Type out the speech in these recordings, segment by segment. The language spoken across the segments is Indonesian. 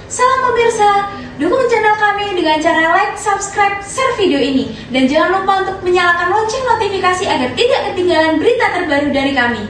Salam pemirsa, dukung channel kami dengan cara like, subscribe, share video ini. Dan jangan lupa untuk menyalakan lonceng notifikasi agar tidak ketinggalan berita terbaru dari kami.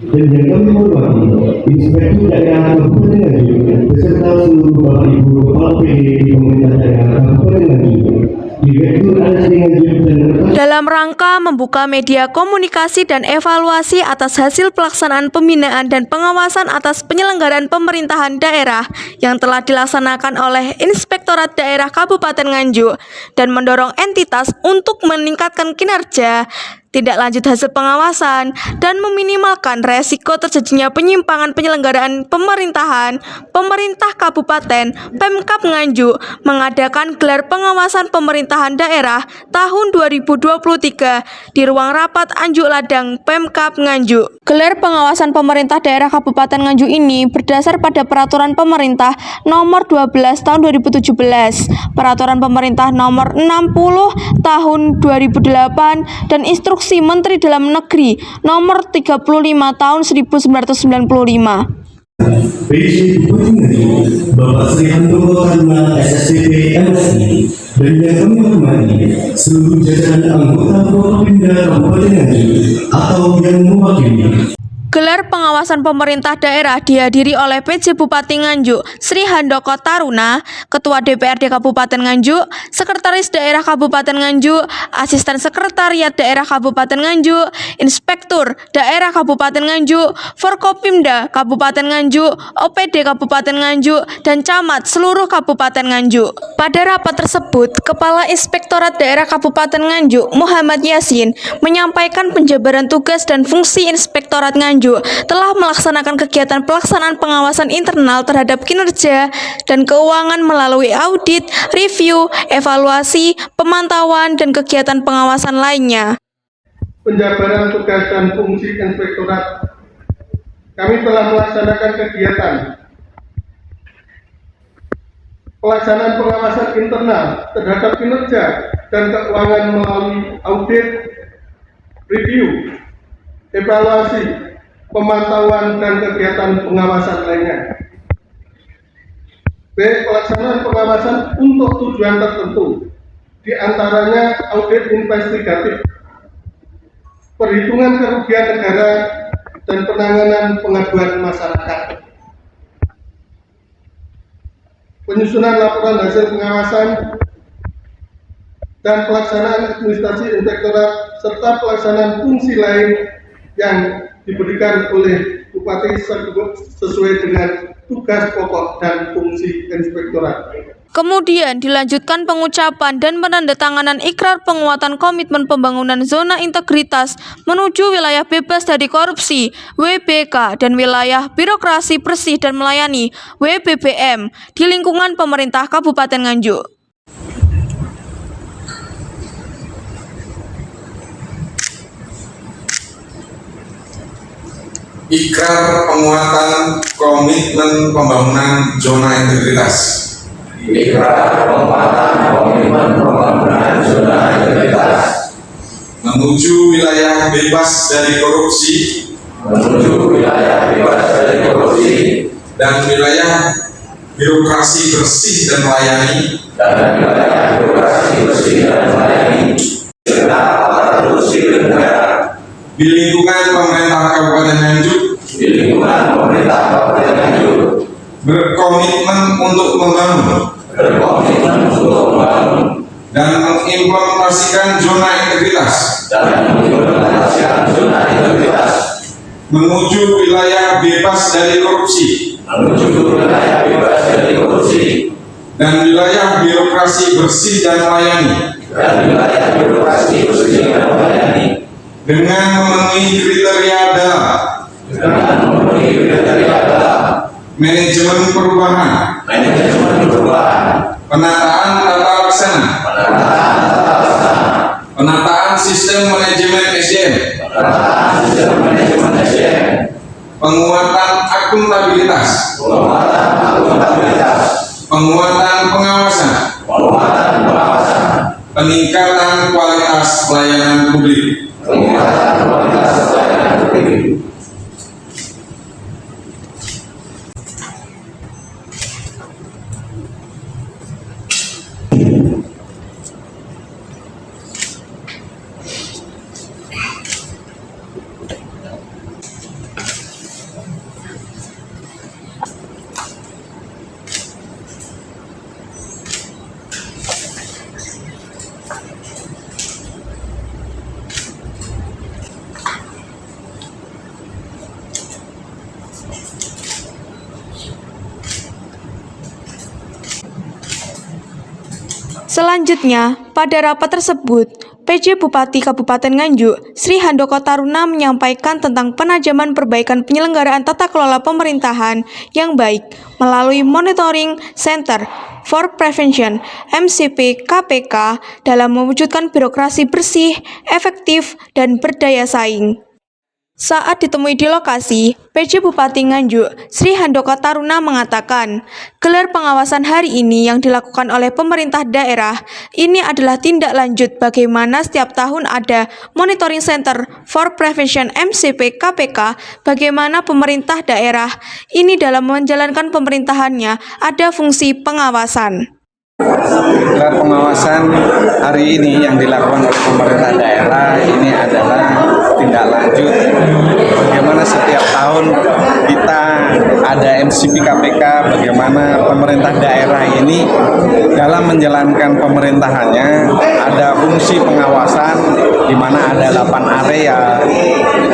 Dan yang kami hormati, Inspektur Daerah Kabupaten Nganjuk beserta seluruh Bapak Ibu Kepala PD di Pemerintah Daerah Kabupaten Nganjuk, Direktur ASD Nganjuk dan dalam rangka membuka media komunikasi dan evaluasi atas hasil pelaksanaan pembinaan dan pengawasan atas penyelenggaraan pemerintahan daerah yang telah dilaksanakan oleh Inspektorat Daerah Kabupaten Nganjuk dan mendorong entitas untuk meningkatkan kinerja, tidak lanjut hasil pengawasan, dan meminimalkan resiko terjadinya penyimpangan penyelenggaraan pemerintahan, pemerintah kabupaten, Pemkab Nganjuk mengadakan gelar pengawasan pemerintahan daerah tahun 2023 di ruang rapat Anjuk Ladang Pemkab Nganjuk. Gelar pengawasan pemerintah daerah Kabupaten Nganjuk ini berdasar pada Peraturan Pemerintah Nomor 12 Tahun 2017, Peraturan Pemerintah Nomor 60 Tahun 2008, dan Instruksi Menteri Dalam Negeri Nomor 35 Tahun 1995. PJ Bupati Nganjuk, Bapak Sri Handoko Taruna SSDP MSI, dan yang kami hormati seluruh jajaran anggota Forkopimda Kabupaten Nganjuk atau yang mewakili. Gelar pengawasan pemerintah daerah dihadiri oleh PJ Bupati Nganjuk Sri Handoko Taruna, Ketua DPRD Kabupaten Nganjuk, Sekretaris Daerah Kabupaten Nganjuk, Asisten Sekretariat Daerah Kabupaten Nganjuk, Inspektur Daerah Kabupaten Nganjuk, Forkopimda Kabupaten Nganjuk, OPD Kabupaten Nganjuk, dan Camat seluruh Kabupaten Nganjuk. Pada rapat tersebut, Kepala Inspektorat Daerah Kabupaten Nganjuk Muhammad Yasin menyampaikan penjabaran tugas dan fungsi Inspektorat Nganjuk telah melaksanakan kegiatan pelaksanaan pengawasan internal terhadap kinerja dan keuangan melalui audit, review, evaluasi, pemantauan, dan kegiatan pengawasan lainnya. Penjabaran tugas dan fungsi Inspektorat. Kami telah melaksanakan kegiatan pelaksanaan pengawasan internal terhadap kinerja dan keuangan melalui audit, review, evaluasi, pemantauan, dan kegiatan pengawasan lainnya. B. Pelaksanaan pengawasan untuk tujuan tertentu, di antaranya audit investigatif, perhitungan kerugian negara, dan penanganan pengaduan masyarakat. Penyusunan laporan hasil pengawasan dan pelaksanaan administrasi inspektorat serta pelaksanaan fungsi lain yang diberikan oleh Bupati sesuai dengan tugas pokok dan fungsi inspektorat. Kemudian dilanjutkan pengucapan dan penandatanganan ikrar penguatan komitmen pembangunan zona integritas menuju wilayah bebas dari korupsi (WBK) dan wilayah birokrasi bersih dan melayani (WBBM) di lingkungan pemerintah Kabupaten Nganjuk. Ikrar penguatan komitmen pembangunan zona integritas. Ikrar penguatan komitmen pembangunan zona integritas Menuju wilayah bebas dari korupsi. Menuju wilayah bebas dari korupsi Dan wilayah birokrasi bersih dan melayani. dan wilayah birokrasi bersih dan melayani segenap aparatur sipil negara Di lingkungan pemerintah Kabupaten Nganjuk. di lingkungan pemerintah Kabupaten Nganjuk Berkomitmen untuk membangun berkomitmen untuk membangun dan mengimplementasikan zona integritas dan mengimplementasikan zona integritas menuju wilayah bebas dari korupsi menuju wilayah bebas dari korupsi dan wilayah birokrasi bersih dan melayani dan wilayah birokrasi bersih dan melayani dengan memenuhi kriteria dalam dengan memenuhi kriteria dalam manajemen perubahan, manajemen perubahan, penataan tata laksana, penataan sistem manajemen SDM, penguatan akuntabilitas, penguatan pengawasan, peningkatan kualitas pelayanan publik. Peningkatan kualitas pelayanan publik. Selanjutnya, pada rapat tersebut, PJ Bupati Kabupaten Nganjuk, Sri Handoko Taruna menyampaikan tentang penajaman perbaikan penyelenggaraan tata kelola pemerintahan yang baik melalui Monitoring Center for Prevention (MCP) KPK dalam mewujudkan birokrasi bersih, efektif, dan berdaya saing. Saat ditemui di lokasi, PJ Bupati Nganjuk, Sri Handoko Taruna mengatakan, gelar pengawasan hari ini yang dilakukan oleh pemerintah daerah ini adalah tindak lanjut bagaimana setiap tahun ada Monitoring Center for Prevention MCP KPK, bagaimana pemerintah daerah ini dalam menjalankan pemerintahannya ada fungsi pengawasan. Gelar pengawasan hari ini yang dilakukan oleh pemerintah daerah ini adalah tindak lanjut bagaimana setiap tahun kita ada MCP KPK, bagaimana pemerintah daerah ini dalam menjalankan pemerintahannya ada fungsi pengawasan di mana ada 8 area,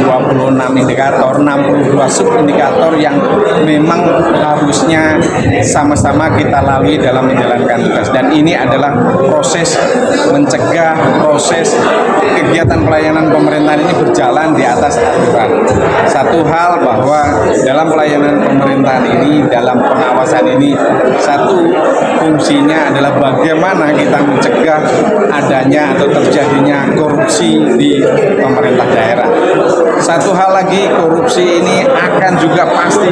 26 indikator, 62 sub indikator yang memang harusnya sama-sama kita lalui dalam menjalankan tugas. Dan ini adalah proses mencegah, proses kegiatan pelayanan pemerintahan ini berjalan di atas aturan. Satu hal bahwa dalam pelayanan pemerintahan ini, dalam pengawasan ini, satu fungsinya adalah bagaimana kita mencegah adanya atau terjadinya korupsi di pemerintah daerah. Satu hal lagi, korupsi ini akan juga pasti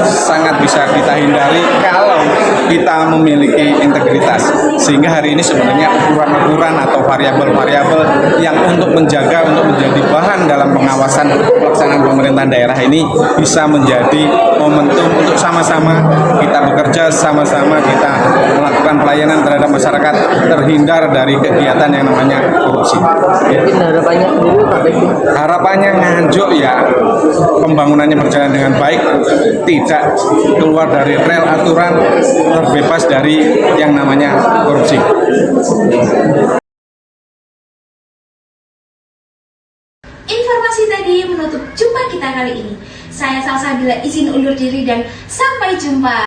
sangat bisa kita hindari kalau kita memiliki integritas. Sehingga hari ini sebenarnya ukuran-ukuran atau variabel-variabel yang untuk menjaga, untuk menjadi bahan dalam pengawasan pelaksanaan pemerintahan daerah ini bisa menjadi momentum untuk sama-sama kita bekerja, sama-sama kita melakukan pelayanan terhadap masyarakat, terhindar dari kegiatan yang namanya korupsi. Mungkin harapannya sendiri apa itu? Harapannya Nganjuk ya pembangunannya berjalan dengan baik, tidak keluar dari rel aturan, terbebas dari yang namanya korupsi. Informasi tadi menutup jumpa kita kali ini. Saya Salsabila izin undur diri dan sampai jumpa.